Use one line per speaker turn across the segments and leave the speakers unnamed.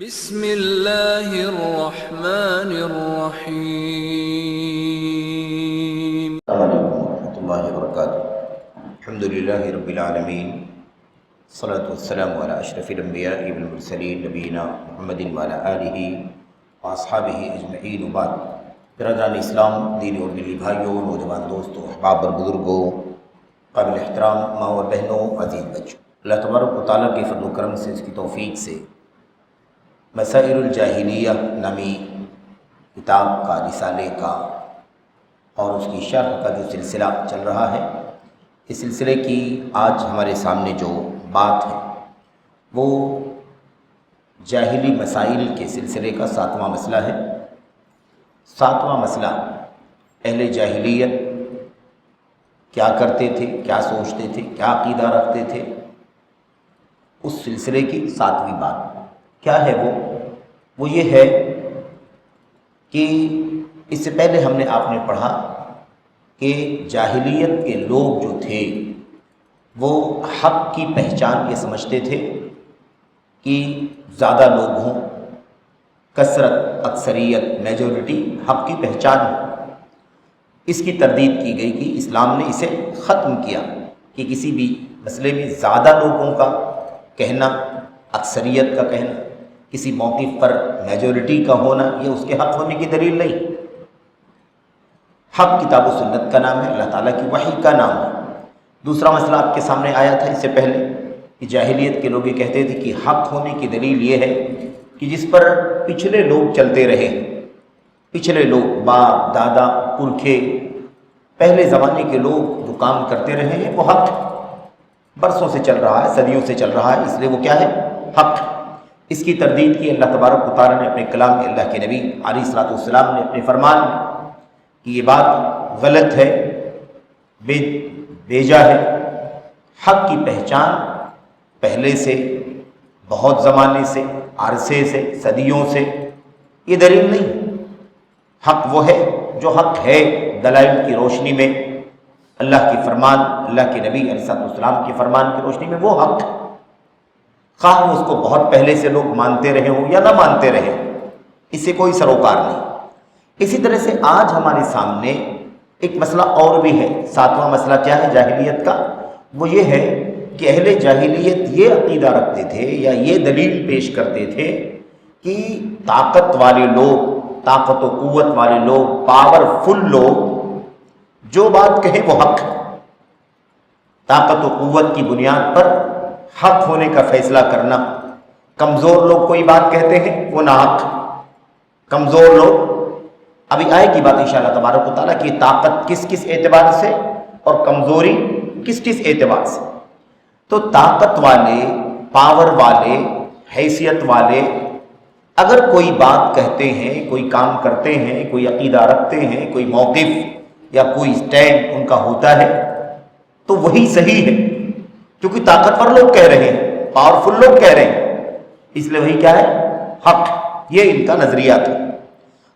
بسم اللہ الرحمن الرحیم۔
السلام علیکم ورحمۃ اللہ وبرکاتہ۔ الحمد للہ رب العالمین، الصلاۃ والسلام علی اشرف الانبیاء والمرسلین نبینا محمد وعلی آلہ واصحابہ اجمعین وبعد۔ برادران اسلام، دین اور دلی بھائیوں، نوجوان دوستوں، احباب اور بزرگوں، قابل احترام ماں اور بہنوں، عزیز بچوں، اللہ تبارک و تعالیٰ کے فضل و کرم سے، اس کی توفیق سے مسائل الجاہلیہ نامی کتاب کا، رسالے کا اور اس کی شرح کا جو سلسلہ چل رہا ہے، اس سلسلے کی آج ہمارے سامنے جو بات ہے وہ جاہلی مسائل کے سلسلے کا 7واں مسئلہ ہے۔ 7واں مسئلہ اہل جاہلیت کیا کرتے تھے، کیا سوچتے تھے، کیا عقیدہ رکھتے تھے، اس سلسلے کی 7ویں بات کیا ہے وہ یہ ہے کہ اس سے پہلے ہم نے آپ نے پڑھا کہ جاہلیت کے لوگ جو تھے وہ حق کی پہچان یہ سمجھتے تھے کہ زیادہ لوگ ہوں، کثرت، اکثریت، میجورٹی حق کی پہچان ہو۔ اس کی تردید کی گئی کہ اسلام نے اسے ختم کیا کہ کسی بھی مسئلے میں زیادہ لوگوں کا کہنا، اکثریت کا کہنا، کسی موقف پر میجورٹی کا ہونا، یہ اس کے حق ہونے کی دلیل نہیں۔ حق کتاب و سنت کا نام ہے، اللہ تعالیٰ کی وحی کا نام ہے۔ دوسرا مسئلہ آپ کے سامنے آیا تھا اس سے پہلے کہ جاہلیت کے لوگ یہ کہتے تھے کہ حق ہونے کی دلیل یہ ہے کہ جس پر پچھلے لوگ چلتے رہے، پچھلے لوگ، باپ دادا پرکھے، پہلے زمانے کے لوگ جو کام کرتے رہے ہیں وہ حق برسوں سے چل رہا ہے، صدیوں سے چل رہا ہے، اس لیے وہ کیا ہے؟ حق۔ اس کی تردید کی اللہ تبارک و تعالیٰ نے اپنے کلام میں، اللہ کے نبی علیہ الصلوۃ والسلام نے اپنے فرمان میں کہ یہ بات غلط ہے، بیجا ہے۔ حق کی پہچان پہلے سے، بہت زمانے سے، عرصے سے، صدیوں سے، یہ دلیل نہیں۔ حق وہ ہے جو حق ہے دلائل کی روشنی میں، اللہ کی فرمان، اللہ کے نبی علیہ الصلوۃ والسلام کے فرمان کی روشنی میں وہ حق، خواہ وہ اس کو بہت پہلے سے لوگ مانتے رہے ہوں یا نہ مانتے رہے، اس سے کوئی سروکار نہیں۔ اسی طرح سے آج ہمارے سامنے ایک مسئلہ اور بھی ہے۔ 7واں مسئلہ کیا ہے جاہلیت کا؟ وہ یہ ہے کہ اہل جاہلیت یہ عقیدہ رکھتے تھے یا یہ دلیل پیش کرتے تھے کہ طاقت والے لوگ، طاقت و قوت والے لوگ، پاورفل لوگ جو بات کہیں وہ حق، طاقت و قوت کی بنیاد پر حق ہونے کا فیصلہ کرنا۔ کمزور لوگ کوئی بات کہتے ہیں وہ ناحق، کمزور لوگ، ابھی آئے گی بات انشاءاللہ تبارک و تعالیٰ کی طاقت کس کس اعتبار سے اور کمزوری کس کس اعتبار سے۔ تو طاقت والے، پاور والے، حیثیت والے اگر کوئی بات کہتے ہیں، کوئی کام کرتے ہیں، کوئی عقیدہ رکھتے ہیں، کوئی موقف یا کوئی اسٹینڈ ان کا ہوتا ہے تو وہی صحیح ہے، کیونکہ طاقتور لوگ کہہ رہے ہیں، پاورفل لوگ کہہ رہے ہیں، اس لیے وہی کیا ہے؟ حق۔ یہ ان کا نظریہ تھا۔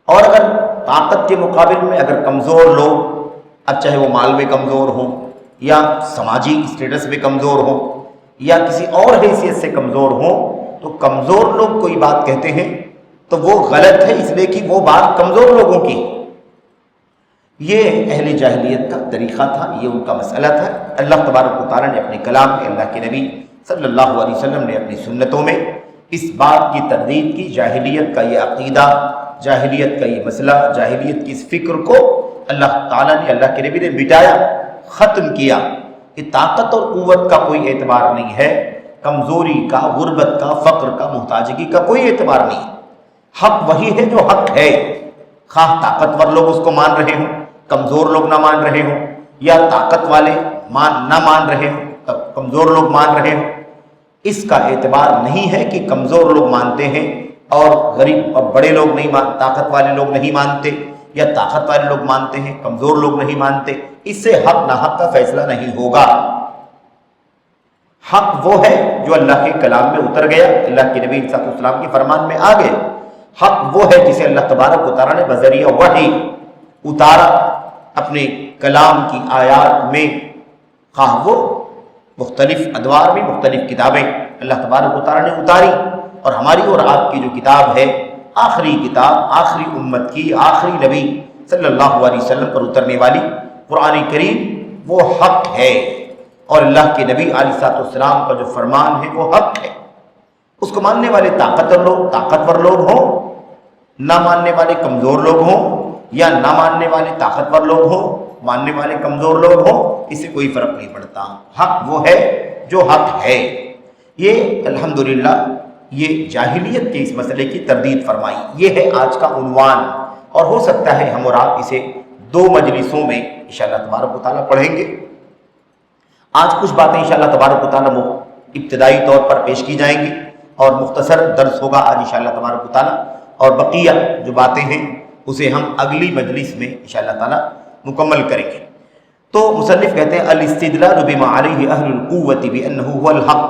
اور اگر طاقت کے مقابل میں اگر کمزور لوگ، اب چاہے وہ مال میں کمزور ہوں یا سماجی اسٹیٹس میں کمزور ہوں یا کسی اور حیثیت سے کمزور ہوں، تو کمزور لوگ کوئی بات کہتے ہیں تو وہ غلط ہے، اس لیے کہ وہ بات کمزور لوگوں کی۔ یہ اہل جاہلیت کا طریقہ تھا، یہ ان کا مسئلہ تھا۔ اللہ تبارک و تعالیٰ نے اپنے کلام میں، اللہ کے نبی صلی اللہ علیہ وسلم نے اپنی سنتوں میں اس بات کی تردید کی، جاہلیت کا یہ عقیدہ، جاہلیت کا یہ مسئلہ، جاہلیت کی اس فکر کو اللہ تعالیٰ نے، اللہ کے نبی نے مٹایا، ختم کیا کہ طاقت اور قوت کا کوئی اعتبار نہیں ہے، کمزوری کا، غربت کا، فقر کا، محتاجگی کا کوئی اعتبار نہیں ہے۔ حق وہی ہے جو حق ہے، خواہ طاقتور لوگ اس کو مان رہے ہوں، کمزور لوگ نہ مان رہے ہوں، یا طاقت والے نہ مان رہے ہوں، کمزور لوگ مان رہے ہوں۔ اس کا اعتبار نہیں ہے کہ کمزور لوگ مانتے ہیں اور غریب اور بڑے لوگ نہیں مانتے، طاقت والے لوگ نہیں مانتے، یا طاقت والے لوگ مانتے ہیں، کمزور لوگ نہیں مانتے، اس سے حق ناحق کا فیصلہ نہیں ہوگا۔ حق وہ ہے جو اللہ کے کلام میں اتر گیا، اللہ کے نبی صلی اللہ علیہ وسلم کے فرمان میں آ گئے۔ حق وہ ہے جسے اللہ تبارک و تعالیٰ نے بذریعہ وحی اتارا اپنے کلام کی آیات میں، خواہ وہ مختلف ادوار میں، مختلف کتابیں اللہ تبارک و تعالیٰ نے اتاری، اور ہماری اور آپ کی جو کتاب ہے، آخری کتاب، آخری امت کی، آخری نبی صلی اللہ علیہ وسلم پر اترنے والی قرآن کریم، وہ حق ہے، اور اللہ کے نبی علیہ السلام کا جو فرمان ہے وہ حق ہے۔ اس کو ماننے والے طاقتور لوگ ہوں، نہ ماننے والے کمزور لوگ ہوں، یا نہ ماننے والے طاقتور لوگ ہوں، ماننے والے کمزور لوگ ہوں، اس سے کوئی فرق نہیں پڑتا۔ حق وہ ہے جو حق ہے۔ یہ الحمدللہ یہ جاہلیت کے اس مسئلے کی تردید فرمائی، یہ ہے آج کا عنوان، اور ہو سکتا ہے ہم اور آپ اسے 2 مجلسوں میں انشاءاللہ تبارک و تعالیٰ پڑھیں گے۔ آج کچھ باتیں انشاءاللہ تبارک و تعالیٰ ابتدائی طور پر پیش کی جائیں گی، اور مختصر درس ہوگا آج انشاءاللہ تبارک و تعالیٰ، اور بقیہ جو باتیں ہیں اسے ہم اگلی مجلس میں انشاءاللہ تعالیٰ مکمل کریں گے۔ تو مصنف کہتے ہیں الاستدلال بما علیہ اہل القوۃ بانہ هو الحق،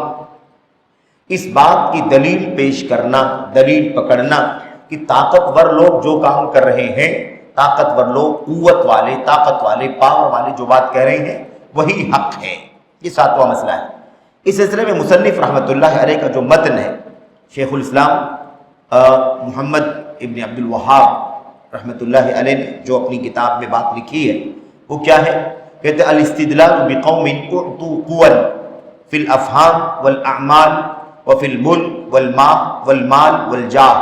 اس بات کی دلیل پیش کرنا، دلیل پکڑنا کہ طاقتور لوگ جو کام کر رہے ہیں، طاقتور لوگ، قوت والے، طاقت والے، پاور والے جو بات کہہ رہے ہیں وہی حق ہے۔ یہ 7واں مسئلہ ہے۔ اس سلسلے میں مصنف رحمۃ اللہ علیہ کا جو متن ہے، شیخ الاسلام محمد ابن عبد الوہاب رحمۃ اللہ علیہ نے جو اپنی کتاب میں بات لکھی ہے وہ کیا ہے؟ کہتے ہیں الاستدلال بقوم اعطوا قوا فی الافہام والاعمال وفی الملک والمال والجاہ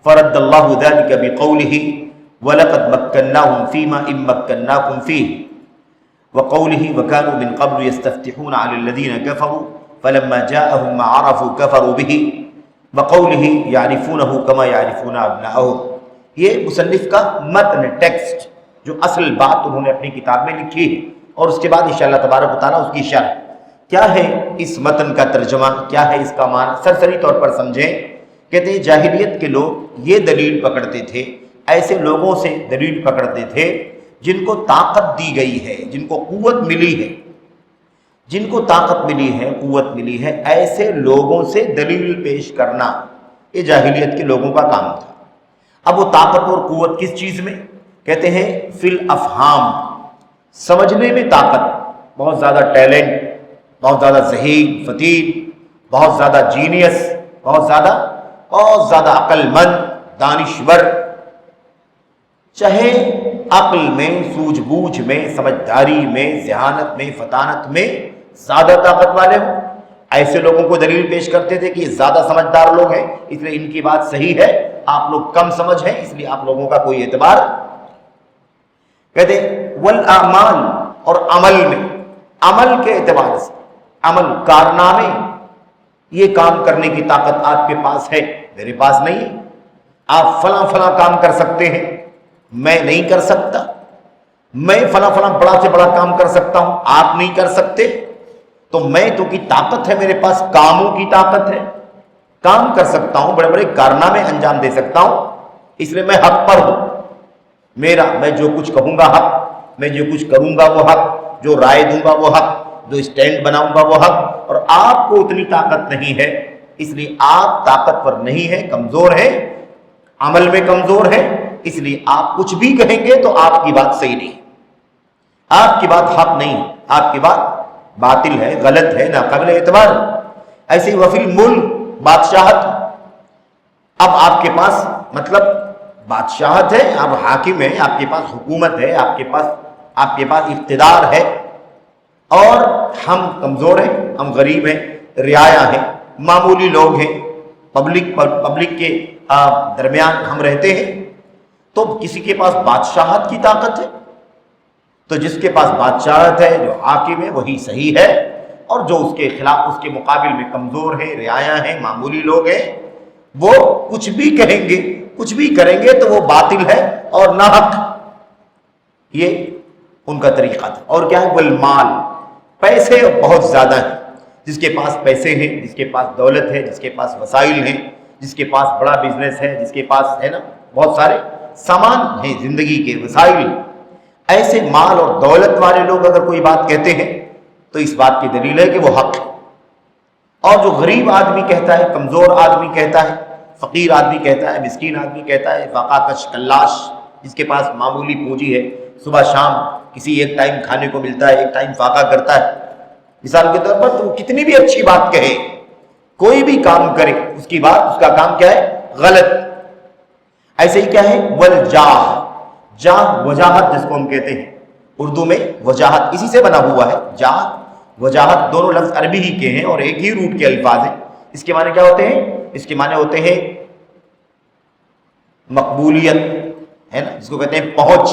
فرد اللہ ذلك بقوله وَلَقَدْ مَكَّنَّاهُمْ فِيمَا إِن مَّكَّنَّاكُمْ فِيهِ وَقَوْلِهِ وَكَانُوا مِن قَبْلُ يَسْتَفْتِحُونَ عَلَى الَّذِينَ كَفَرُوا فَلَمَّا جَاءَهُم مَّا عَرَفُوا كَفَرُوا بِهِ وَقَوْلِهِ يَعْرِفُونَهُ كَمَا يَعْرِفُونَ أَبْنَاءَهُمْ۔ یہ مصنف کا متن، ٹیکسٹ، جو اصل بات انہوں نے اپنی کتاب میں لکھی ہے، اور اس کے بعد انشاءاللہ تبارک و تعالیٰ اس کی شرح کیا ہے، اس متن کا ترجمہ کیا ہے، اس کا معنی سرسری طور پر سمجھیں۔ کہتے ہیں جاہلیت کے لوگ یہ دلیل پکڑتے تھے، ایسے لوگوں سے دلیل پکڑتے تھے جن کو طاقت دی گئی ہے، جن کو قوت ملی ہے، جن کو طاقت ملی ہے، قوت ملی ہے، ایسے لوگوں سے دلیل پیش کرنا یہ جاہلیت کے لوگوں کا کام تھا۔ اب وہ طاقت اور قوت کس چیز میں؟ کہتے ہیں فی الافہام، سمجھنے میں طاقت، بہت زیادہ ٹیلنٹ، بہت زیادہ ذہین، فتیل، بہت زیادہ جینیس، بہت زیادہ عقل مند، دانشور، چاہے عقل میں، سوجھ بوجھ میں، سمجھداری میں، ذہانت میں، فطانت میں زیادہ طاقت والے ہوں، ایسے لوگوں کو دلیل پیش کرتے تھے کہ یہ زیادہ سمجھدار لوگ ہیں، اس لیے ان کی بات صحیح ہے، آپ لوگ کم سمجھ ہیں، اس لیے آپ لوگوں کا کوئی اعتبار۔ کہتے والاعمال، اور عمل میں، عمل کے اعتبار سے، عمل، کارنامے، یہ کام کرنے کی طاقت آپ کے پاس ہے، میرے پاس نہیں ہے، آپ فلاں فلاں کام کر سکتے ہیں، میں نہیں کر سکتا، میں فلاں فلاں بڑا سے بڑا کام کر سکتا ہوں، آپ نہیں کر سکتے، تو میں تو کی طاقت ہے، میرے پاس کاموں کی طاقت ہے، کام کر سکتا ہوں، بڑے بڑے کارنامے انجام دے سکتا ہوں، اس لیے میں حق پر ہوں، میں جو کچھ کہوں گا حق، میں جو کچھ کروں گا وہ حق، جو رائے دوں گا وہ حق، جو اسٹینڈ بناؤں گا وہ حق، اور آپ کو اتنی طاقت نہیں ہے، اس لیے آپ طاقتور نہیں ہیں، کمزور ہیں، عمل میں کمزور ہیں، اس لیے آپ کچھ بھی کہیں گے تو آپ کی بات صحیح نہیں، آپ کی بات حق نہیں، آپ کی بات باطل ہے، غلط ہے، ناقابل اعتبار۔ ایسے ہی وفی الملک، بادشاہت، اب آپ کے پاس مطلب بادشاہت ہے، آپ حاکم ہیں، آپ کے پاس حکومت ہے، آپ کے پاس اقتدار ہے، اور ہم کمزور ہیں، ہم غریب ہیں، رعایا ہیں، معمولی لوگ ہیں، پبلک کے درمیان ہم رہتے ہیں، تو کسی کے پاس بادشاہت کی طاقت ہے، تو جس کے پاس بادشاہت ہے، جو حاکم ہے، وہی صحیح ہے، اور جو اس کے خلاف، اس کے مقابل میں کمزور ہیں، رعایا ہیں، معمولی لوگ ہیں، وہ کچھ بھی کہیں گے، کچھ بھی کریں گے تو وہ باطل ہے اور ناحق، یہ ان کا طریقہ تھا۔ اور کیا ہے؟ والمال، پیسے بہت زیادہ ہیں، جس کے پاس پیسے ہیں، جس کے پاس دولت ہے، جس کے پاس وسائل ہیں، جس کے پاس بڑا بزنس ہے، جس کے پاس ہے نا بہت سارے سامان ہیں، زندگی کے وسائل، ایسے مال اور دولت والے لوگ اگر کوئی بات کہتے ہیں تو اس بات کی دلیل ہے کہ وہ حق ہے۔ اور جو غریب آدمی کہتا ہے، کمزور آدمی کہتا ہے، فقیر آدمی کہتا ہے، مسکین آدمی کہتا ہے، فاقہ کش کلاش، جس کے پاس معمولی پونجی ہے، صبح شام کسی ایک ٹائم کھانے کو ملتا ہے، ایک ٹائم فاقہ کرتا ہے، مثال کے طور پر تو کتنی بھی اچھی بات کہے، کوئی بھی کام کرے اس کی بات، اس کا کام کیا ہے؟ غلط۔ ایسے ہی کیا ہے؟ والجاہ، جاہ وجاہت جس کو ہم کہتے ہیں، اردو میں وجاہت اسی سے بنا ہوا ہے۔ جاہ وجاہت دونوں لفظ عربی ہی کے ہیں اور ایک ہی روٹ کے الفاظ ہیں۔ اس کے معنی کیا ہوتے ہیں؟ اس کے معنی ہوتے ہیں مقبولیت، ہے نا، جس کو کہتے ہیں پہنچ،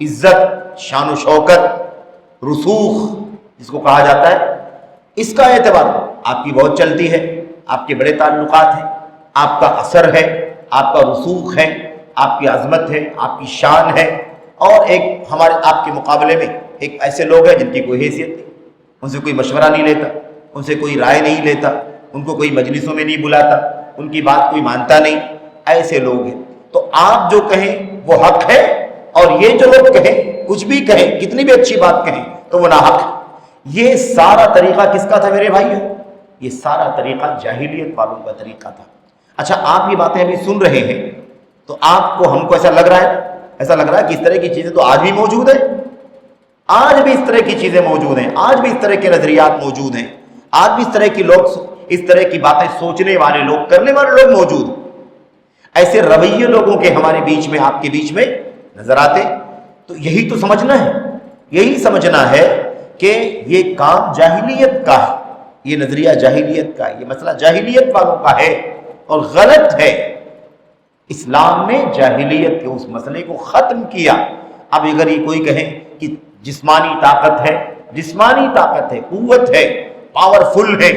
عزت، شان و شوکت، رسوخ جس کو کہا جاتا ہے۔ اس کا اعتبار آپ کی بہت چلتی ہے، آپ کے بڑے تعلقات ہیں، آپ کا اثر ہے، آپ کا رسوخ ہے، آپ کی عظمت ہے، آپ کی شان ہے، اور ایک ہمارے آپ کے مقابلے میں ایک ایسے لوگ ہیں جن کی کوئی حیثیت نہیں، ان سے کوئی مشورہ نہیں لیتا، ان سے کوئی رائے نہیں لیتا، ان کو کوئی مجلسوں میں نہیں بلاتا، ان کی بات کوئی مانتا نہیں، ایسے لوگ ہیں۔ تو آپ جو کہیں وہ حق ہے، اور یہ جو لوگ کہیں، کچھ بھی کہیں، کتنی بھی اچھی بات کہیں تو وہ ناحق ہے۔ یہ سارا طریقہ کس کا تھا میرے بھائیو؟ یہ سارا طریقہ جاہلیت والوں کا طریقہ تھا۔ اچھا، آپ یہ باتیں ابھی سن رہے ہیں تو آپ کو، ہم کو ایسا لگ رہا ہے، ایسا لگ رہا ہے کہ اس طرح کی چیزیں تو آج بھی موجود ہیں، آج بھی اس طرح کی چیزیں موجود ہیں، آج بھی اس طرح کے نظریات موجود ہیں، آج بھی اس طرح کی لوگ، اس طرح کی باتیں سوچنے والے لوگ، کرنے والے لوگ موجود ہیں۔ ایسے رویے لوگوں کے ہمارے بیچ میں، آپ کے بیچ میں نظر آتے، تو یہی تو سمجھنا ہے، یہی سمجھنا ہے کہ یہ کام جاہلیت کا ہے، یہ نظریہ جاہلیت کا ہے، یہ مسئلہ جاہلیت والوں کا ہے اور غلط ہے۔ اسلام نے جاہلیت کے اس مسئلے کو ختم کیا۔ اب اگر یہ کوئی کہے کہ جسمانی طاقت ہے، جسمانی طاقت ہے، قوت ہے، پاورفل ہے،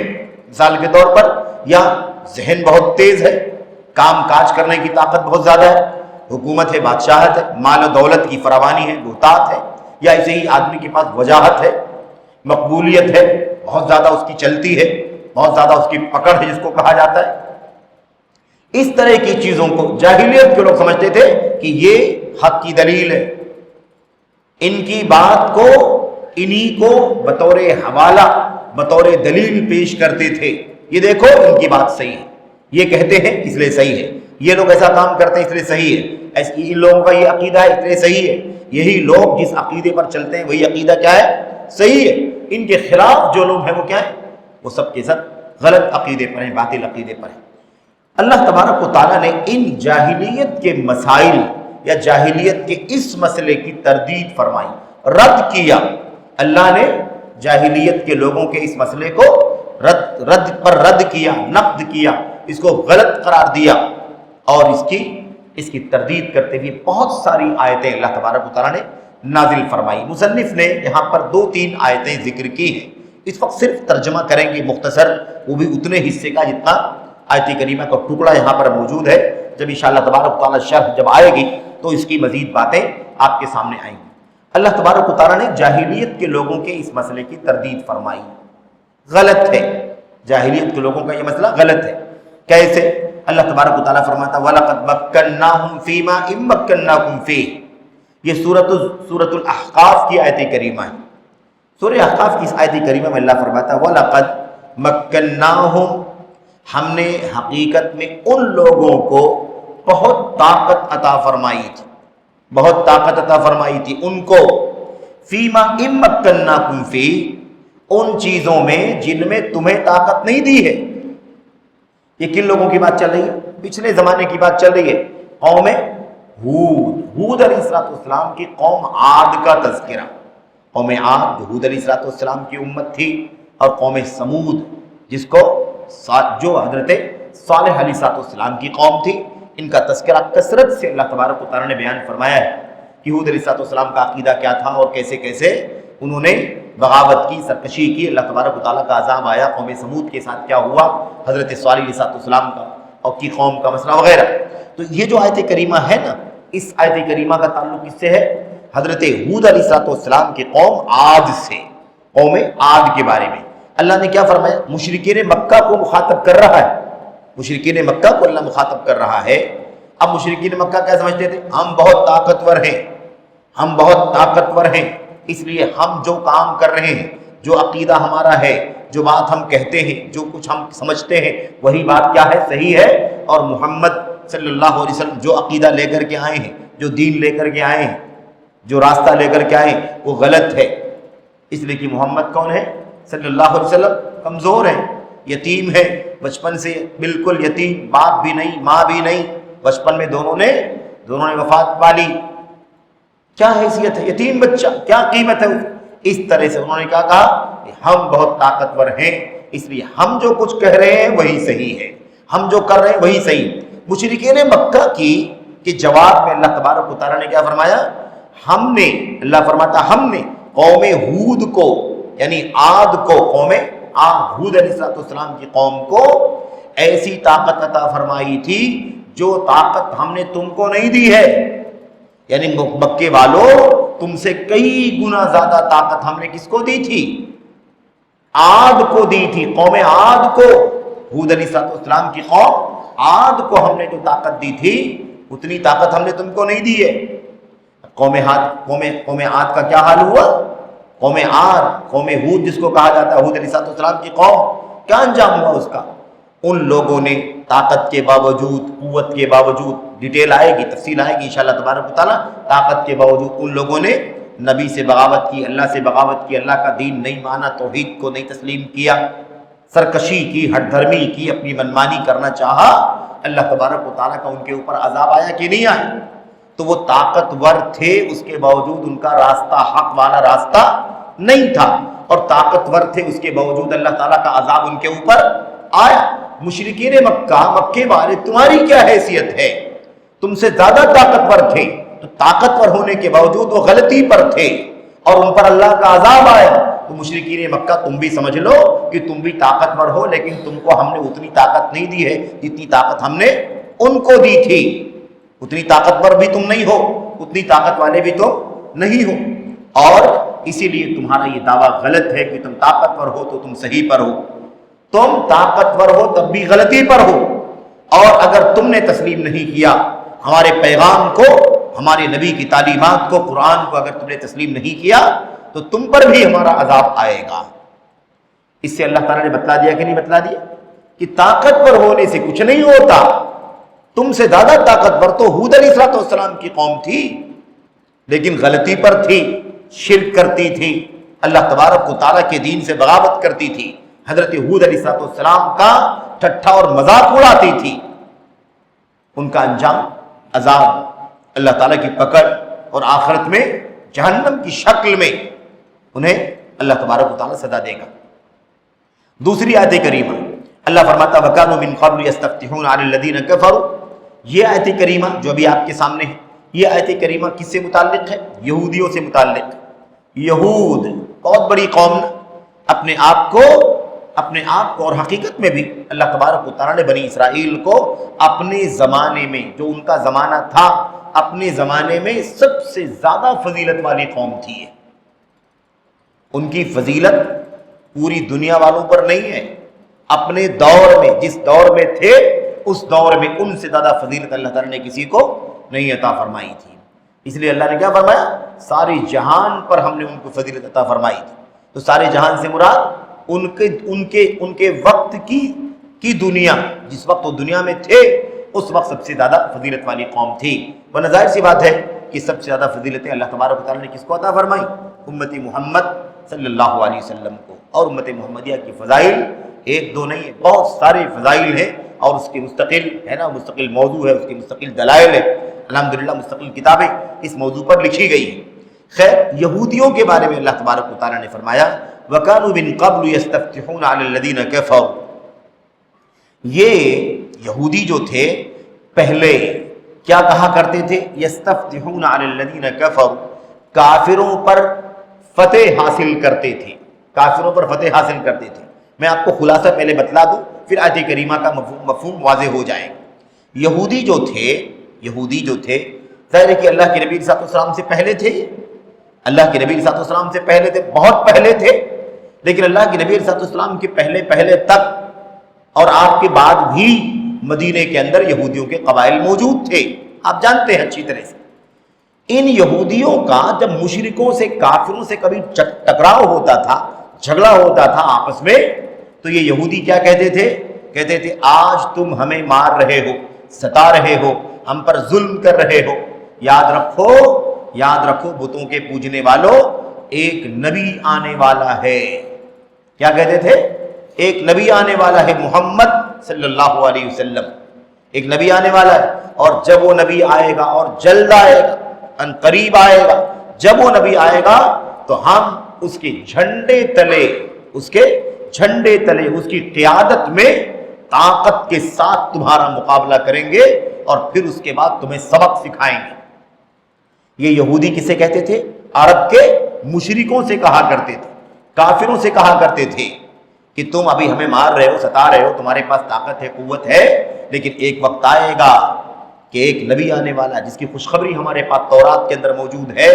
مثال کے طور پر، یا ذہن بہت تیز ہے، کام کاج کرنے کی طاقت بہت زیادہ ہے، حکومت ہے، بادشاہت ہے، مال و دولت کی فراوانی ہے، بہتات ہے، یا ایسے ہی آدمی کے پاس وجاہت ہے، مقبولیت ہے، بہت زیادہ اس کی چلتی ہے، بہت زیادہ اس کی پکڑ ہے جس کو کہا جاتا ہے۔ اس طرح کی چیزوں کو جاہلیت کے لوگ سمجھتے تھے کہ یہ حق کی دلیل ہے، ان کی بات کو انہی کو بطور حوالہ، بطور دلیل پیش کرتے تھے، یہ دیکھو ان کی بات صحیح ہے، یہ کہتے ہیں اس لیے صحیح ہے، یہ لوگ ایسا کام کرتے ہیں اس لیے صحیح ہے، ان لوگوں کا یہ عقیدہ ہے اس لیے صحیح ہے۔ یہی لوگ جس عقیدے پر چلتے ہیں وہی عقیدہ کیا ہے؟ صحیح ہے۔ ان کے خلاف جو لوگ ہیں وہ کیا ہے؟ وہ سب کے سب غلط عقیدے پر ہیں، باطل عقیدے پر ہیں۔ اللہ تبارک و تعالیٰ نے ان جاہلیت کے مسائل یا جاہلیت کے اس مسئلے کی تردید فرمائی، رد کیا۔ اللہ نے جاہلیت کے لوگوں کے اس مسئلے کو رد کیا، نقد کیا، اس کو غلط قرار دیا، اور اس کی تردید کرتے ہوئے بہت ساری آیتیں اللہ تبارک و تعالیٰ نے نازل فرمائی۔ مصنف نے یہاں پر 2-3 آیتیں ذکر کی ہیں، اس وقت صرف ترجمہ کریں گے مختصر، وہ بھی اتنے حصے کا جتنا آیت کریمہ کا ٹکڑا یہاں پر موجود ہے۔ جب انشاءاللہ تبارک و تعالیٰ شرح جب آئے گی تو اس کی مزید باتیں آپ کے سامنے آئیں گی۔ اللہ تبارک و تعالیٰ نے جاہلیت کے لوگوں کے اس مسئلے کی تردید فرمائی، غلط ہے، جاہلیت کے لوگوں کا یہ مسئلہ غلط ہے۔ کیسے؟ اللہ تبارک و تعالیٰ فرماتا ہے وَلَقَدْ مَكَّنَّاهُمْ فِي مَا إِن مَّكَّنَّاكُمْ فِيهِ، یہ سورۃ الاحقاف کی آیت کریمہ ہے۔ سورہ احقاف کی اس آیت کریمہ میں اللہ فرماتا ہے وَلَقَدْ مَكَّنَّاهُمْ، ہم نے حقیقت میں ان لوگوں کو بہت طاقت عطا فرمائی تھی، بہت طاقت عطا فرمائی تھی ان کو، فیما ان مکناکم فی، ان چیزوں میں جن میں تمہیں طاقت نہیں دی ہے۔ یہ کن لوگوں کی بات چل رہی ہے؟ پچھلے زمانے کی بات چل رہی ہے، قوم ہود علیہ السلام کی قوم عاد کا تذکرہ۔ قوم عاد حود علیہ السلام کی امت تھی، اور قوم سمود جس کو جو حضرت صالح علیہ السلام کی قوم تھی، ان کا تذکرہ کثرت سے اللہ تبارک و تعالیٰ نے بیان فرمایا ہے کہ حود علیہ السلام کا عقیدہ کیا تھا اور کیسے کیسے انہوں نے بغاوت کی، سرکشی کی، اللہ تبارک و تعالیٰ کا عذاب آیا، قوم سمود کے ساتھ کیا ہوا، حضرت صالح علیہ السلام کا اور کی قوم کا مسئلہ وغیرہ۔ تو یہ جو آیت کریمہ ہے نا، اس آیت کریمہ کا تعلق کس سے ہے؟ حضرت حود علیہ السلام کی قوم عاد سے، قوم عاد کے بارے میں اللہ نے کیا فرمایا؟ مشرکین مکہ کو مخاطب کر رہا ہے، مشرکین مکہ کو اللہ مخاطب کر رہا ہے۔ اب مشرکین مکہ کیا سمجھتے تھے؟ ہم بہت طاقتور ہیں، ہم بہت طاقتور ہیں، اس لیے ہم جو کام کر رہے ہیں، جو عقیدہ ہمارا ہے، جو بات ہم کہتے ہیں، جو کچھ ہم سمجھتے ہیں، وہی بات کیا ہے؟ صحیح ہے، اور محمد صلی اللہ علیہ وسلم جو عقیدہ لے کر کے آئے ہیں، جو دین لے کر کے آئے ہیں، جو راستہ لے کر کے آئے ہیں، وہ غلط ہے، اس لیے کہ محمد کون ہے؟ صلی اللہ علیہ وسلم کمزور ہیں، یتیم ہے، بچپن سے بالکل یتیم، باپ بھی نہیں ماں بھی نہیں، بچپن میں دونوں نے وفات پالی، کیا حیثیت ہے؟ یتیم بچہ، کیا قیمت ہے؟ اس طرح سے انہوں نے کیا کہا کہ ہم بہت طاقتور ہیں، اس لیے ہم جو کچھ کہہ رہے ہیں وہی صحیح ہے، ہم جو کر رہے ہیں وہی صحیح۔ مشرکین مکہ کی کہ جواب میں اللہ تبارک و تعالیٰ نے کیا فرمایا؟ ہم نے، اللہ فرماتا ہم نے قوم ہود کو یعنی عاد کو، قوم عاد ہود علیہ السلام کی قوم کو ایسی طاقت عطا فرمائی تھی جو طاقت ہم نے تم کو نہیں دی ہے، یعنی مکے والوں تم سے کئی گنا زیادہ طاقت ہم نے کس کو دی تھی؟ عاد کو دی تھی، قوم عاد کو، ہود علیہ السلام کی قوم عاد کو ہم نے جو طاقت دی تھی اتنی طاقت ہم نے تم کو نہیں دی ہے۔ قوم عاد کا کیا حال ہوا؟ قوم عاد، قوم ہود جس کو کہا جاتا ہے، ہود علیہ السلام کی قوم، کیا انجام ہوا اس کا؟ ان لوگوں نے طاقت کے باوجود، قوت کے باوجود، ڈیٹیل آئے گی، تفصیل آئے گی انشاءاللہ تبارک و تعالیٰ، طاقت کے باوجود ان لوگوں نے نبی سے بغاوت کی، اللہ سے بغاوت کی، اللہ کا دین نہیں مانا، توحید کو نہیں تسلیم کیا، سرکشی کی، ہٹ دھرمی کی، اپنی منمانی کرنا چاہا۔ اللہ تبارک و تعالیٰ کا ان کے اوپر عذاب آیا کہ نہیں آیا؟ تو وہ طاقتور تھے، اس کے باوجود ان کا راستہ حق والا راستہ نہیں تھا، اور طاقتور تھے اس کے باوجود اللہ تعالیٰ کا عذاب ان کے اوپر آیا۔ مشرکین مکے والے تمہاری کیا حیثیت ہے؟ تم سے زیادہ طاقتور تھے، تو طاقتور ہونے کے باوجود وہ غلطی پر تھے اور ان پر اللہ کا عذاب آیا۔ تو مشرکین مکہ تم بھی سمجھ لو کہ تم بھی طاقتور ہو، لیکن تم کو ہم نے اتنی طاقت نہیں دی ہے جتنی طاقت ہم نے ان کو دی تھی۔ اتنی طاقتور بھی تم نہیں ہو، اتنی طاقت والے بھی تم نہیں ہو، اور اسی لیے تمہارا یہ دعویٰ غلط ہے کہ تم طاقتور ہو تو تم صحیح پر ہو۔ تم طاقتور ہو تب بھی غلطی پر ہو، اور اگر تم نے تسلیم نہیں کیا ہمارے پیغام کو، ہمارے نبی کی تعلیمات کو، قرآن کو اگر تم نے تسلیم نہیں کیا تو تم پر بھی ہمارا عذاب آئے گا۔ اس سے اللہ تعالیٰ نے بتلا دیا کہ نہیں بتلا دیا کہ طاقتور ہونے سے کچھ نہیں ہوتا۔ تم سے زیادہ طاقتور تو ہود علیہ السلام کی قوم تھی، لیکن غلطی پر تھی، شرک کرتی تھی، اللہ تبارک و تعالیٰ کے دین سے بغاوت کرتی تھی، حضرت ہود علیہ السلام کا ٹھٹھا اور مذاق اڑاتی تھی۔ ان کا انجام عذاب، اللہ تعالیٰ کی پکڑ، اور آخرت میں جہنم کی شکل میں انہیں اللہ تبارک و تعالیٰ سزا دے گا۔ دوسری آیت کریمہ اللہ فرماتا وَكَانُوا مِن قَبْلُ يَسْتَفْتِحُونَ عَلَى الَّذِينَ كَفَرُوا۔ یہ آیت کریمہ جو ابھی آپ کے سامنے ہے، یہ آیت کریمہ کس سے متعلق ہے؟ یہودیوں سے متعلق۔ یہود بہت بڑی قوم، اپنے آپ کو اور حقیقت میں بھی اللہ تبارک و تعالیٰ نے بنی اسرائیل کو اپنے زمانے میں، جو ان کا زمانہ تھا، اپنے زمانے میں سب سے زیادہ فضیلت والی قوم تھی۔ ان کی فضیلت پوری دنیا والوں پر نہیں ہے، اپنے دور میں، جس دور میں تھے اس دور میں ان سے زیادہ فضیلت اللہ تعالیٰ نے کسی کو نہیں عطا فرمائی تھی۔ اس لیے اللہ نے کیا فرمایا؟ سارے جہان پر ہم نے ان کو فضیلت عطا فرمائی تھی۔ تو سارے جہان سے مراد ان کے وقت کی دنیا، جس وقت وہ دنیا میں تھے اس وقت سب سے زیادہ فضیلت والی قوم تھی۔ ورنہ ظاہر سی بات ہے کہ سب سے زیادہ فضیلتیں اللہ تبارک و تعالیٰ نے کس کو عطا فرمائی؟ امت محمد صلی اللہ علیہ وسلم کو۔ اور امت محمدیہ کی فضائل ایک دو نہیں ہے، بہت سارے فضائل ہیں، اور اس کے مستقل ہے نا، مستقل موضوع ہے، اس کے مستقل دلائل ہے، الحمدللہ مستقل کتابیں اس موضوع پر لکھی گئی ہیں۔ خیر، یہودیوں کے بارے میں اللہ تبارک و تعالیٰ نے فرمایا وَكَانُوا مِن قَبْلُ يَسْتَفْتِحُونَ عَلَى الَّذِينَ كَفَرُوا۔ یہ یہودی جو تھے پہلے کیا کہا کرتے تھے؟ یستفتحون علی الذین کفروا، کافروں پر فتح حاصل کرتے تھے، کافروں پر فتح حاصل کرتے تھے۔ میں آپ کو خلاصہ پہلے بتلا دوں، پھر آیت کریمہ کا مفہوم واضح ہو جائے گا۔ یہودی جو تھے ظاہر ہے کہ اللہ کے نبی صلی اللہ علیہ وسلم سے پہلے تھے، اللہ کے نبی صلی اللہ علیہ وسلم سے پہلے تھے، بہت پہلے تھے، لیکن اللہ کے نبی صلی اللہ علیہ وسلم کے پہلے تک اور آپ کے بعد بھی مدینے کے اندر یہودیوں کے قبائل موجود تھے، آپ جانتے ہیں اچھی طرح سے۔ ان یہودیوں کا جب مشرکوں سے، کافروں سے کبھی ٹکراؤ ہوتا تھا، جھگڑا ہوتا تھا آپس میں، تو یہ یہودی کیا کہتے تھے آج تم ہمیں مار رہے ہو، ستا رہے ہو، ہم پر ظلم کر رہے ہو، یاد رکھو بتوں کے پوجنے والوں، ایک نبی آنے والا ہے۔ کیا کہتے تھے؟ ایک نبی آنے والا ہے محمد صلی اللہ علیہ وسلم، ایک نبی آنے والا ہے، اور جب وہ نبی آئے گا اور جلد آئے گا، ان قریب آئے گا، جب وہ نبی آئے گا تو ہم اس کے جھنڈے تلے، اس کے جھنڈے تلے، اس کی قیادت میں طاقت کے ساتھ تمہارا مقابلہ کریں گے، اور پھر اس کے بعد تمہیں سبق سکھائیں گے۔ یہ یہودی کسے کہتے تھے؟ عرب کے مشرکوں سے کہا کرتے تھے، کافروں سے کہا کرتے تھے کہ تم ابھی ہمیں مار رہے ہو، ستا رہے ہو، تمہارے پاس طاقت ہے، قوت ہے، لیکن ایک وقت آئے گا کہ ایک نبی آنے والا جس کی خوشخبری ہمارے پاس تورات کے اندر موجود ہے،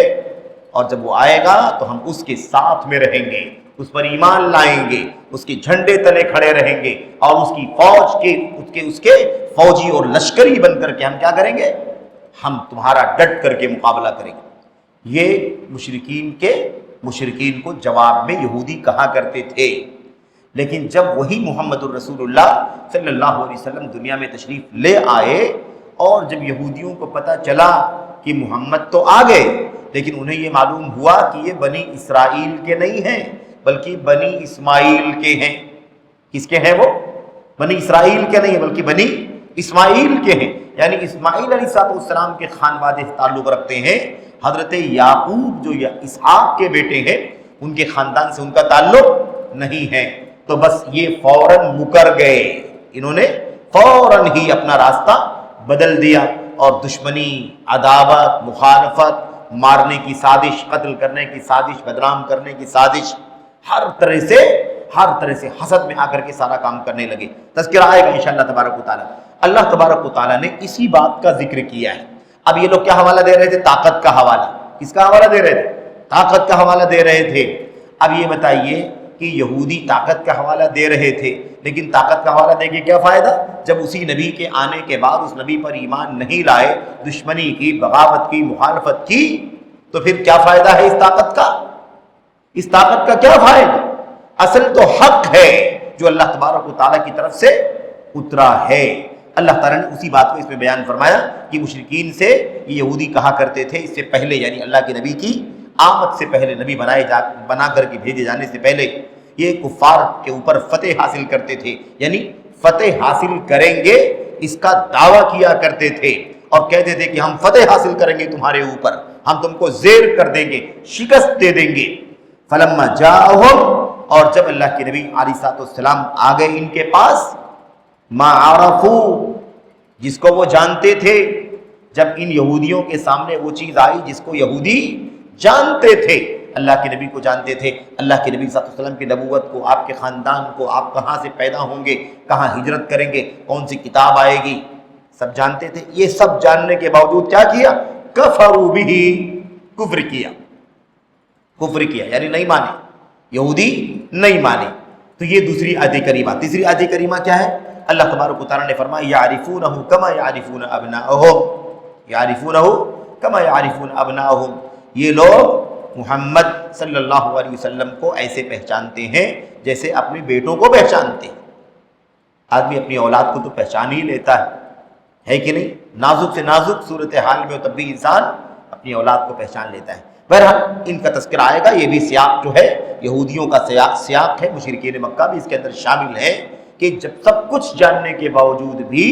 اور جب وہ آئے گا تو ہم اس کے ساتھ میں رہیں گے، اس پر ایمان لائیں گے، اس کے جھنڈے تلے کھڑے رہیں گے، اور اس کی فوج کے اس کے فوجی اور لشکری بن کر کے ہم کیا کریں گے؟ ہم تمہارا ڈٹ کر کے مقابلہ کریں گے۔ یہ مشرکین کو جواب میں یہودی کہا کرتے تھے۔ لیکن جب وہی محمد الرسول اللہ صلی اللہ علیہ وسلم دنیا میں تشریف لے آئے، اور جب یہودیوں کو پتہ چلا کہ محمد تو آ گئے، لیکن انہیں یہ معلوم ہوا کہ یہ بنی اسرائیل کے نہیں ہیں بلکہ بنی اسماعیل کے ہیں۔ کس کے ہیں وہ؟ بنی اسرائیل کے نہیں بلکہ بنی اسماعیل کے ہیں، یعنی اسماعیل علیہ السلام کے خاندان سے تعلق رکھتے ہیں۔ حضرت یعقوب جو اسحاق کے بیٹے ہیں، ان کے خاندان سے ان کا تعلق نہیں ہے۔ تو بس یہ فوراً مکر گئے، انہوں نے فوراً ہی اپنا راستہ بدل دیا، اور دشمنی، عداوت، مخالفت، مارنے کی سازش، قتل کرنے کی سازش، بدنام کرنے کی سازش، ہر طرح سے حسد میں آ کر کے سارا کام کرنے لگے۔ تذکرہ آئے گا انشاءاللہ تبارک و تعالیٰ۔ اللہ تبارک و تعالیٰ نے اسی بات کا ذکر کیا ہے۔ اب یہ لوگ کیا حوالہ دے رہے تھے؟ طاقت کا حوالہ۔ کس کا حوالہ دے رہے تھے؟ طاقت کا حوالہ دے رہے تھے۔ اب یہ بتائیے کہ یہودی طاقت کا حوالہ دے رہے تھے، لیکن طاقت کا حوالہ دے کے کیا فائدہ جب اسی نبی کے آنے کے بعد اس نبی پر ایمان نہیں لائے، دشمنی کی، بغاوت کی، مخالفت کی، تو پھر کیا فائدہ ہے اس طاقت کا؟ اس طاقت کا کیا فائدہ؟ اصل تو حق ہے جو اللہ تبارک و تعالیٰ کی طرف سے اترا ہے۔ اللہ تعالیٰ نے اسی بات کو اس میں بیان فرمایا کہ مشرکین سے یہ یہودی کہا کرتے تھے اس سے پہلے، یعنی اللہ کے نبی کی آمد سے پہلے، نبی بنا کر کے بھیجے جانے سے پہلے، یہ کفار کے اوپر فتح حاصل کرتے تھے، یعنی فتح حاصل کریں گے اس کا دعویٰ کیا کرتے تھے، اور کہتے تھے کہ ہم فتح حاصل کریں گے تمہارے اوپر، ہم تم کو زیر کر دیں گے، شکست دے دیں گے۔ فلما جاءہم، اور جب اللہ کے نبی علیہ السلام آ گئے ان کے پاس، ما عرفو، جس کو وہ جانتے تھے، جب ان یہودیوں کے سامنے وہ چیز آئی جس کو یہودی جانتے تھے، اللہ کے نبی کو جانتے تھے، اللہ کے نبی صلی اللہ علیہ وسلم کی نبوت کو، آپ کے خاندان کو، آپ کہاں سے پیدا ہوں گے، کہاں ہجرت کریں گے، کون سی کتاب آئے گی، سب جانتے تھے۔ یہ سب جاننے کے باوجود کیا کیا؟ کفروا بہ، کفر کیا، یعنی نہیں مانے، یہودی نہیں مانے۔ تو یہ دوسری آیت کریمہ۔ تیسری آیت کریمہ کیا ہے؟ اللہ تبارک و تعالیٰ نے فرمایا یعرفونہ کما یعرفون ابناءہم، یعرفونہ کما یعرفون ابناءہم، یہ لوگ محمد صلی اللہ علیہ وسلم کو ایسے پہچانتے ہیں جیسے اپنے بیٹوں کو پہچانتے ہیں۔ آدمی اپنی اولاد کو تو پہچان ہی لیتا ہے کہ نہیں؟ نازک سے نازک صورتحال میں تب بھی انسان اپنی اولاد کو پہچان لیتا ہے۔ بہرحال ان کا تذکرہ آئے گا، یہ بھی سیاق جو ہے یہودیوں کا سیاق ہے، مشرکین مکہ بھی اس کے اندر شامل ہے، کہ جب سب کچھ جاننے کے باوجود بھی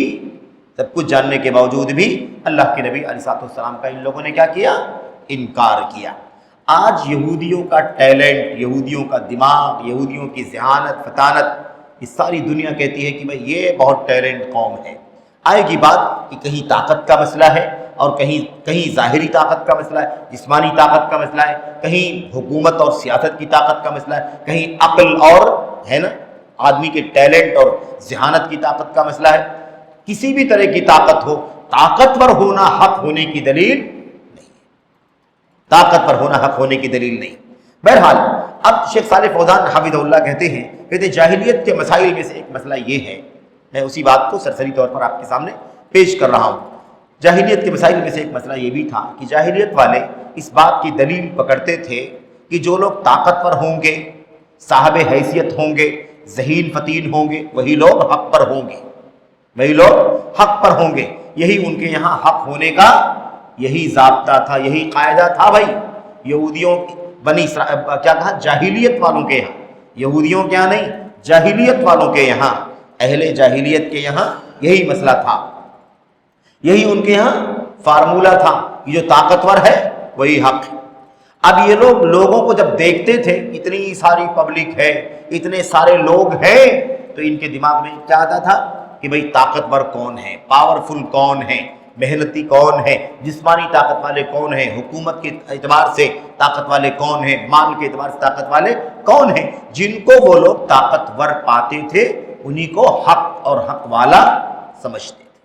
اللہ کے نبی علیہ السلام کا ان لوگوں نے کیا کیا؟ انکار کیا۔ آج یہودیوں کا ٹیلنٹ، یہودیوں کا دماغ، یہودیوں کی ذہانت، فطانت، یہ ساری دنیا کہتی ہے کہ بھئی یہ بہت ٹیلنٹ قوم ہے۔ آئے گی بات کہ کہیں طاقت کا مسئلہ ہے، اور کہیں ظاہری طاقت کا مسئلہ ہے، جسمانی طاقت کا مسئلہ ہے، کہیں حکومت اور سیاست کی طاقت کا مسئلہ ہے، کہیں عقل اور ہے نا آدمی کے ٹیلنٹ اور ذہانت کی طاقت کا مسئلہ ہے۔ کسی بھی طرح کی طاقت ہو، طاقتور ہونا حق ہونے کی دلیل نہیں، طاقتور ہونا حق ہونے کی دلیل نہیں۔ بہرحال اب شیخ صالح فوزان حفظہ اللہ کہتے ہیں جاہلیت کے مسائل میں سے ایک مسئلہ یہ ہے، میں اسی بات کو سرسری طور پر آپ کے سامنے پیش کر رہا ہوں۔ جاہلیت کے مسائل میں سے ایک مسئلہ یہ بھی تھا کہ جاہلیت والے اس بات کی دلیل پکڑتے تھے کہ جو لوگ طاقتور ہوں گے، صاحب حیثیت ہوں گے، ذہین فتین ہوں گے، وہی لوگ حق پر ہوں گے، وہی لوگ حق پر ہوں گے۔ یہی ان کے یہاں حق ہونے کا یہی ضابطہ تھا، یہی قاعدہ تھا بھائی۔ یہودیوں بنی اسرائیل کیا کہا؟ جاہلیت والوں کے یہاں، یہودیوں کے یہاں نہیں، جاہلیت والوں کے یہاں، اہل جاہلیت کے یہاں یہی مسئلہ تھا، یہی ان کے یہاں فارمولہ تھا، یہ جو طاقتور ہے وہی حق ہے۔ اب یہ لوگ لوگوں کو جب دیکھتے تھے اتنی ساری پبلک ہے، اتنے سارے لوگ ہیں، تو ان کے دماغ میں کیا آتا تھا کہ بھئی طاقتور کون ہے، پاورفل کون ہے، محنتی کون ہے، جسمانی طاقت والے کون ہیں، حکومت کے اعتبار سے طاقت والے کون ہیں، مال کے اعتبار سے طاقت والے کون ہیں۔ جن کو وہ لوگ طاقتور پاتے تھے انہی کو حق اور حق والا سمجھتے تھے،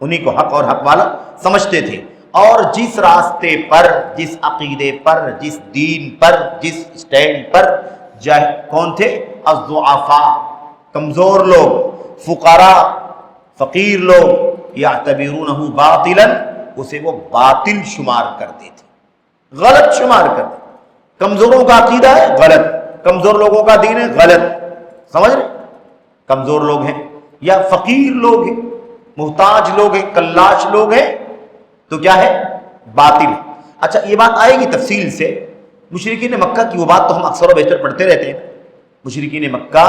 انہی کو حق اور حق والا سمجھتے تھے۔ اور جس راستے پر، جس عقیدے پر، جس دین پر، جس سٹینڈ پر کون تھے؟ الضعفاء، کمزور لوگ، فقراء، فقیر لوگ، یعتبرونہ باطلا، اسے وہ باطل شمار کرتے تھے، غلط شمار کرتے۔ کمزوروں کا عقیدہ ہے غلط، کمزور لوگوں کا دین ہے غلط، سمجھ رہے؟ کمزور لوگ ہیں یا فقیر لوگ ہیں، محتاج لوگ ہیں، کلاش لوگ ہیں، تو کیا ہے؟ باطل۔ اچھا یہ بات آئے گی تفصیل سے، مشرکین مکہ کی وہ بات تو ہم اکثر و بیشتر پڑھتے رہتے ہیں۔ مشرکین مکہ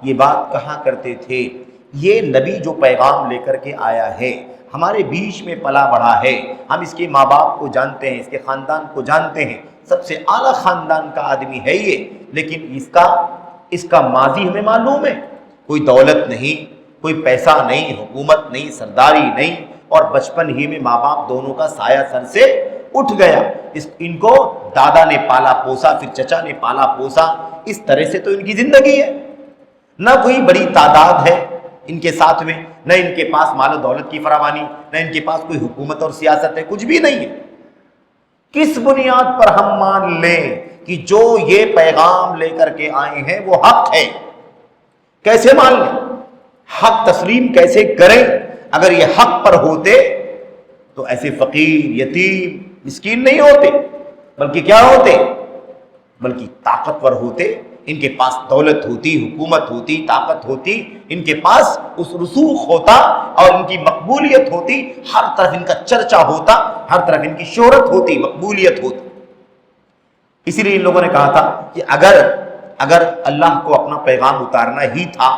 یہ بات کہا کرتے تھے، یہ نبی جو پیغام لے کر کے آیا ہے ہمارے بیچ میں پلا بڑھا ہے، ہم اس کے ماں باپ کو جانتے ہیں، اس کے خاندان کو جانتے ہیں، سب سے اعلیٰ خاندان کا آدمی ہے یہ، لیکن اس کا ماضی ہمیں معلوم ہے، کوئی دولت نہیں، کوئی پیسہ نہیں، حکومت نہیں، سرداری نہیں، اور بچپن ہی میں ماں باپ دونوں کا سایہ سر سے اٹھ گیا۔ ان کو دادا نے پالا پوسا، پھر چچا نے پالا پوسا، اس طرح سے تو ان کی زندگی ہے، نہ کوئی بڑی تعداد ہے ان کے ساتھ میں، نہ ان کے پاس مال و دولت کی فراوانی، نہ ان کے پاس کوئی حکومت اور سیاست ہے، کچھ بھی نہیں ہے۔ کس بنیاد پر ہم مان لیں کہ جو یہ پیغام لے کر کے آئے ہیں وہ حق ہے؟ کیسے مان لیں؟ حق تسلیم کیسے کریں؟ اگر یہ حق پر ہوتے تو ایسے فقیر، یتیم، مسکین نہیں ہوتے، بلکہ کیا ہوتے؟ بلکہ طاقتور ہوتے، ان کے پاس دولت ہوتی، حکومت ہوتی، طاقت ہوتی، ان کے پاس اس رسوخ ہوتا اور ان کی مقبولیت ہوتی، ہر طرف ان کا چرچا ہوتا، ہر طرف ان کی شہرت ہوتی، مقبولیت ہوتی۔ اسی لیے ان لوگوں نے کہا تھا کہ اگر اللہ کو اپنا پیغام اتارنا ہی تھا،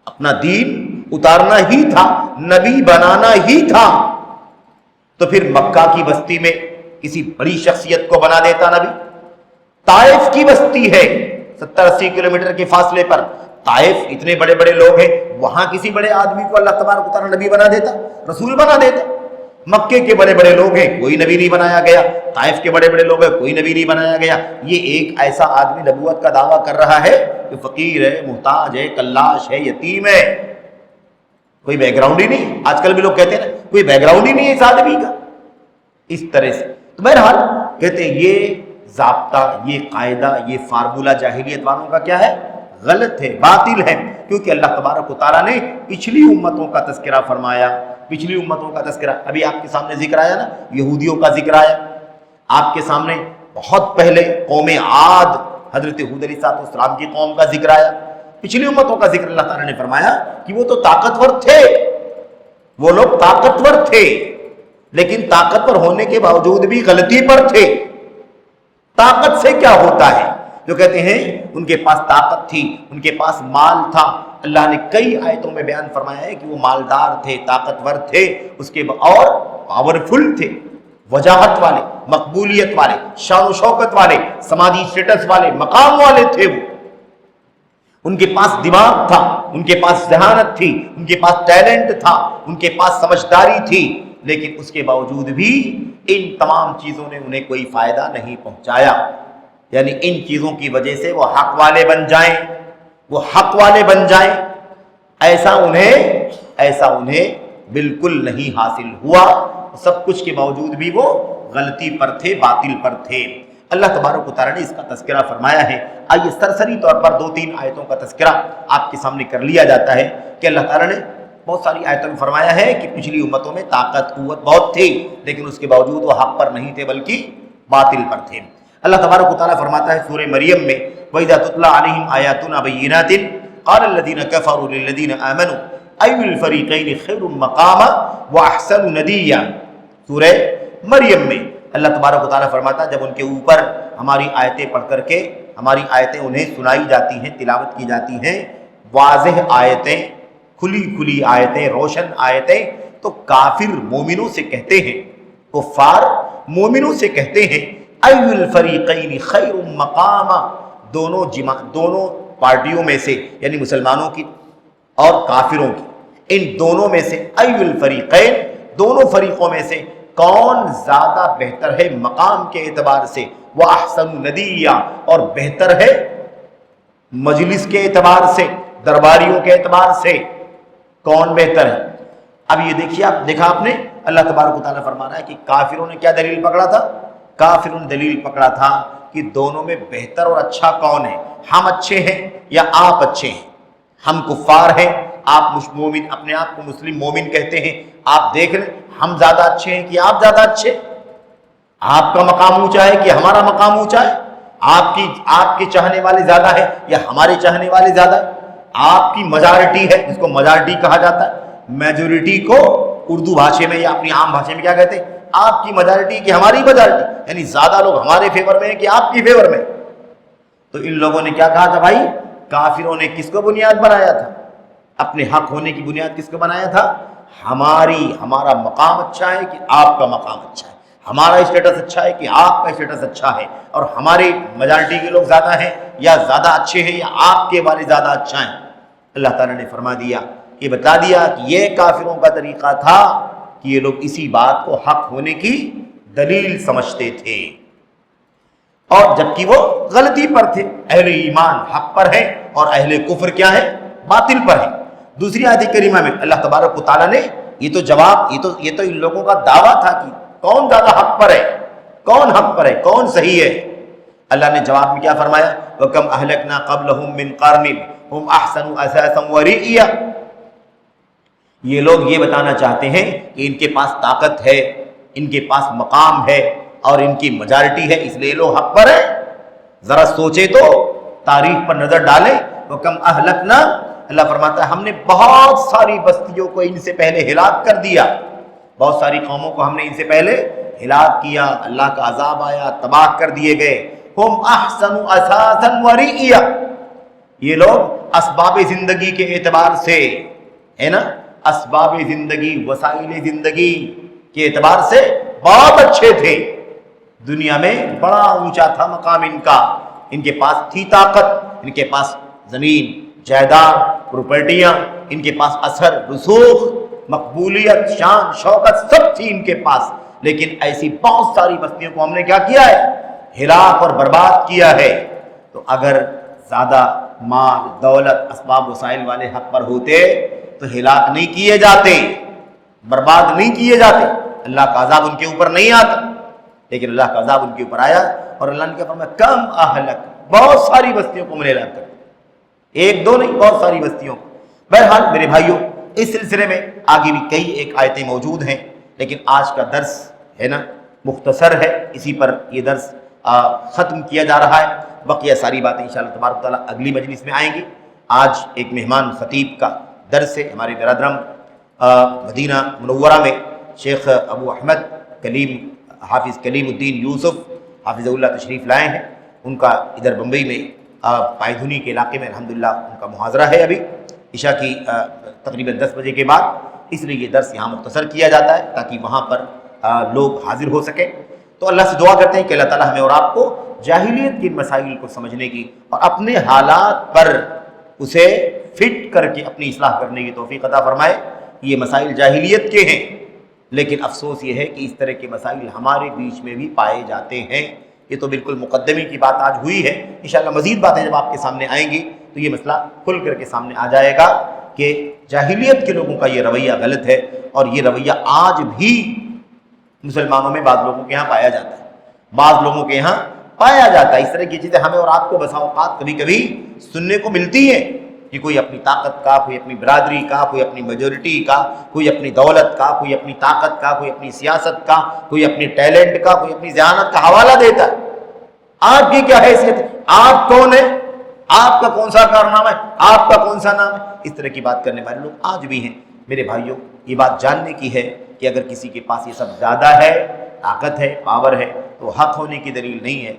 اپنا دین اتارنا ہی تھا، نبی بنانا ہی تھا، تو پھر مکہ کی بستی میں کسی بڑی شخصیت کو بنا دیتا نبی۔ طائف کی بستی ہے 70-80 کلومیٹر کے فاصلے پر، طائف اتنے بڑے بڑے لوگ ہیں، وہاں کسی بڑے آدمی کو اللہ تبارک و تعالیٰ نبی بنا دیتا، رسول بنا دیتا۔ مکے کے بڑے بڑے لوگ ہیں، کوئی نبی نہیں بنایا گیا، طائف کے بڑے بڑے لوگ ہیں، کوئی نبی نہیں بنایا گیا۔ یہ ایک ایسا آدمی نبوت کا دعویٰ کر رہا ہے کہ فقیر ہے، محتاج ہے، کلاش ہے، یتیم ہے، کوئی بیک گراؤنڈ ہی نہیں۔ آج کل بھی لوگ کہتے ہیں نا کوئی بیک گراؤنڈ ہی نہیں ہے اس آدمی کا، اس طرح سے۔ تو بہرحال کہتے ہیں یہ ضابطہ، یہ قاعدہ، یہ فارمولہ جاہلیت والوں کا کیا ہے؟ غلط ہے، باطل ہے، کیونکہ اللہ تبارک و تعالیٰ نے پچھلی امتوں کا تذکرہ فرمایا، پچھلی امتوں کا تذکرہ ابھی آپ کے سامنے ذکر آیا نا، یہودیوں کا ذکر آیا آپ کے سامنے، بہت پہلے قوم عاد، حضرت ہود علیہ السلام کی قوم کا ذکر آیا، پچھلی امتوں کا ذکر اللہ تعالیٰ نے فرمایا کہ وہ تو طاقتور تھے، وہ لوگ طاقتور تھے، لیکن طاقتور ہونے کے باوجود بھی غلطی پر تھے۔ طاقت سے کیا ہوتا ہے؟ جو کہتے ہیں ان کے پاس طاقت تھی، ان کے پاس مال تھا، اللہ نے کئی آیتوں میں بیان فرمایا ہے کہ وہ مالدار تھے، طاقتور تھے، اس کے اور پاورفل تھے، وجاہت والے، مقبولیت والے، شان و شوکت والے، سماجی سٹیٹس والے، مقام والے تھے وہ۔ ان کے پاس دماغ تھا، ان کے پاس ذہانت تھی، ان کے پاس ٹیلنٹ تھا، ان کے پاس سمجھداری تھی، لیکن اس کے باوجود بھی ان تمام چیزوں نے انہیں کوئی فائدہ نہیں پہنچایا۔ یعنی ان چیزوں کی وجہ سے وہ حق والے بن جائیں، وہ حق والے بن جائیں، ایسا انہیں بالکل نہیں حاصل ہوا۔ سب کچھ کے باوجود بھی وہ غلطی پر تھے، باطل پر تھے۔ اللہ تبارک و تعالیٰ نے اس کا تذکرہ فرمایا ہے۔ آئیے سرسری طور پر 2-3 آیتوں کا تذکرہ آپ کے سامنے کر لیا جاتا ہے کہ اللہ تعالیٰ نے بہت ساری آیتوں میں فرمایا ہے کہ پچھلی امتوں میں طاقت قوت بہت تھی، لیکن اس کے باوجود وہ حق پر نہیں تھے بلکہ باطل پر تھے۔ اللہ تبارک و تعالیٰ فرماتا ہے سورہ مریم میں، وَإِذَا تُتْلَىٰ عَلَيْهِمْ آيَاتُنَا بَيِّنَاتٍ قَالَ الَّذِينَ كَفَرُوا لِلَّذِينَ آمَنُوا أَيُّ الْفَرِيقَيْنِ خَيْرٌ مَّقَامًا وَأَحْسَنُ نَدِيًّا۔ سورہ مریم میں اللہ تبارک و تعالیٰ فرماتا ہے جب ان کے اوپر ہماری آیتیں پڑھ کر کے، ہماری آیتیں انہیں سنائی جاتی ہیں، تلاوت کی جاتی ہیں، واضح آیتیں، کھلی کھلی آیتیں، روشن آیتیں، تو کافر مومنوں سے کہتے ہیں، کفار مومنوں سے کہتے ہیں ای الفریقین خیر مقاما، دونوں پارٹیوں میں سے، یعنی مسلمانوں کی اور کافروں کی، ان دونوں میں سے ای الفریقین، دونوں فریقوں میں سے کون زیادہ بہتر ہے مقام کے اعتبار سے، وہ احسن ندیہ، اور بہتر ہے مجلس کے اعتبار سے، درباریوں کے اعتبار سے، کون بہتر ہے؟ اب یہ دیکھیے، دیکھا آپ نے، اللہ تبارک و تعالیٰ فرما رہا ہے کہ کافروں نے کیا دلیل پکڑا تھا؟ کافروں نے دلیل پکڑا تھا کہ دونوں میں بہتر اور اچھا کون ہے، ہم اچھے ہیں یا آپ اچھے ہیں؟ ہم کفار ہیں، آپ مومن، اپنے آپ کو مسلم مومن کہتے ہیں، آپ دیکھ لیں ہم زیادہ اچھے ہیں کہ آپ زیادہ اچھے؟ آپ کا مقام اونچا ہے کہ ہمارا مقام اونچا ہے؟ آپ کے چاہنے والے زیادہ ہیں یا ہمارے چاہنے والے زیادہ ہیں؟ آپ کی میجارٹی ہے، جس کو میجارٹی کہا جاتا ہے، میجورٹی کو اردو بھاشے میں یا اپنی عام بھاشے میں کیا کہتے ہیں؟ آپ کی میجارٹی کہ ہماری میجارٹی، یعنی زیادہ لوگ ہمارے فیور میں ہیں کہ آپ کی فیور میں۔ تو ان لوگوں نے کیا کہا تھا بھائی؟ کافروں نے کس کو بنیاد بنایا تھا؟ اپنے حق ہونے کی بنیاد کس کو بنایا تھا؟ ہمارا مقام اچھا ہے کہ آپ کا مقام اچھا ہے، ہمارا اسٹیٹس اچھا ہے کہ آپ کا اسٹیٹس اچھا ہے، اور ہمارے میجارٹی کے لوگ زیادہ ہیں یا زیادہ اچھے ہیں یا آپ کے والے زیادہ اچھا ہیں۔ اللہ تعالیٰ نے فرما دیا، یہ بتا دیا کہ یہ کافروں کا طریقہ تھا کہ یہ لوگ اسی بات کو حق ہونے کی دلیل سمجھتے تھے، اور جبکہ وہ غلطی پر تھے۔ اہل ایمان حق پر ہے اور اہل کفر کیا ہے؟ باطل پر ہے۔ دوسری آیت کریمہ میں اللہ تبارک و تعالیٰ نے یہ تو ان لوگوں کا دعویٰ تھا کہ کون زیادہ حق پر ہے، کون حق پر ہے، کون صحیح ہے۔ اللہ نے جواب میں کیا فرمایا؟ وَكَمْ أَهْلَكْنَا قَبْلَهُمْ مِنْ قَرْنٍ هُمْ أَحْسَنُ أَثَاثًا وَرِئْيًا، یہ لوگ یہ بتانا چاہتے ہیں کہ ان کے پاس طاقت ہے، ان کے پاس مقام ہے اور ان کی میجارٹی ہے، اس لیے لوگ حق پر ہیں۔ ذرا سوچے تو، تاریخ پر نظر ڈالیں۔ وَكَمْ أَهْلَكْنَا، اللہ فرماتا ہے ہم نے بہت ساری بستیوں کو ان سے پہلے ہلاک کر دیا، بہت ساری قوموں کو ہم نے ان سے پہلے ہلاک کیا، اللہ کا عذاب آیا، تباہ کر دیے گئے۔ ہم احسن اساسا ورئیا، یہ لوگ اسباب زندگی کے اعتبار سے ہے نا، اسباب زندگی، وسائل زندگی کے اعتبار سے بہت اچھے تھے، دنیا میں بڑا اونچا تھا مقام ان کا، ان کے پاس تھی طاقت، ان کے پاس زمین جائیداد پراپرٹیاں، ان کے پاس اثر رسوخ مقبولیت شان شوکت سب تھی ان کے پاس، لیکن ایسی بہت ساری بستیوں کو ہم نے کیا کیا ہے؟ ہلاک اور برباد کیا ہے۔ تو اگر زیادہ مال دولت اسباب وسائل والے حق پر ہوتے تو ہلاک نہیں کیے جاتے، برباد نہیں کیے جاتے، اللہ کا عذاب ان کے اوپر نہیں آتا، لیکن اللہ کا عذاب ان کے اوپر آیا، اور اللہ نے کیا فرمایا؟ کم اہلک، بہت ساری بستیوں کو میں نے ہلاک کر دیا، ایک دو نہیں، بہت ساری بستیوں کو۔ بہرحال میرے بھائیوں، اس سلسلے میں آگے بھی کئی ایک آیتیں موجود ہیں، لیکن آج کا درس ہے نا مختصر ہے، اسی پر یہ درس ختم کیا جا رہا ہے، بقیہ ساری باتیں انشاءاللہ تبارک تعالیٰ اگلی مجلس میں آئیں گی۔ آج ایک مہمان خطیب کا درس ہے، ہمارے برادرم مدینہ منورہ میں شیخ ابو احمد کلیم حافظ کلیم الدین یوسف حافظ اللہ تشریف لائے ہیں، ان کا ادھر بمبئی میں پائدھنی کے علاقے میں الحمدللہ ان کا محاضرہ ہے ابھی عشاء کی تقریباً 10 بجے کے بعد، اس لیے یہ درس یہاں مختصر کیا جاتا ہے تاکہ وہاں پر لوگ حاضر ہو سکیں۔ تو اللہ سے دعا کرتے ہیں کہ اللہ تعالیٰ ہمیں اور آپ کو جاہلیت کے مسائل کو سمجھنے کی اور اپنے حالات پر اسے فٹ کر کے اپنی اصلاح کرنے کی توفیق عطا فرمائے۔ یہ مسائل جاہلیت کے ہیں، لیکن افسوس یہ ہے کہ اس طرح کے مسائل ہمارے بیچ میں بھی پائے جاتے ہیں۔ یہ تو بالکل مقدمے کی بات آج ہوئی ہے، انشاءاللہ مزید باتیں جب آپ کے سامنے آئیں گی تو یہ مسئلہ کھل کر کے سامنے آ جائے گا کہ جاہلیت کے لوگوں کا یہ رویہ غلط ہے، اور یہ رویہ آج بھی مسلمانوں میں بعض لوگوں کے یہاں پایا جاتا ہے، بعض لوگوں کے یہاں پایا جاتا ہے۔ اس طرح کی چیزیں ہمیں اور آپ کو بسا اوقات کبھی کبھی سننے کو ملتی ہیں کہ کوئی اپنی طاقت کا، کوئی اپنی برادری کا، کوئی اپنی میجورٹی کا، کوئی اپنی دولت کا، کوئی اپنی طاقت کا، کوئی اپنی سیاست کا، کوئی اپنی ٹیلنٹ کا، کوئی اپنی ذہانت کا حوالہ دیتا ہے۔ آپ کی کیا حیثیت ہے؟ آپ کون ہیں؟ آپ کا کون سا کارنامہ ہے؟ آپ کا کون سا نام ہے؟ اس طرح کی بات کرنے والے لوگ آج بھی ہیں۔ میرے بھائیوں، یہ بات جاننے کی ہے کہ اگر کسی کے پاس یہ سب زیادہ ہے، طاقت ہے، پاور ہے، تو حق ہونے کی دلیل نہیں ہے،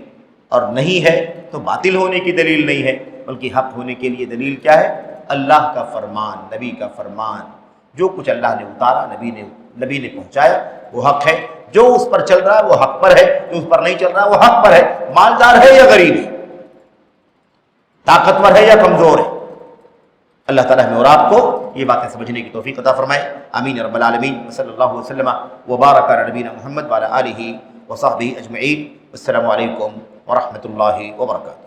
اور نہیں ہے تو باطل ہونے کی دلیل نہیں ہے، بلکہ حق ہونے کے لیے دلیل کیا ہے؟ اللہ کا فرمان، نبی کا فرمان، جو کچھ اللہ نے اتارا، نبی نے پہنچایا وہ حق ہے، جو اس پر چل رہا ہے وہ حق پر ہے، جو اس پر نہیں چل رہا وہ حق پر ہے، مالدار ہے یا غریب ہے، طاقتور ہے یا کمزور ہے۔ اللہ تعالیٰ ہمیں اور آپ کو یہ باتیں سمجھنے کی توفیق عطا فرمائے، آمین رب العالمین۔ صلی اللہ وسلم وبارک علی نبینا محمد وعلی آلہ وصحبہ اجمعین۔ السلام علیکم ورحمۃ اللہ وبرکاتہ۔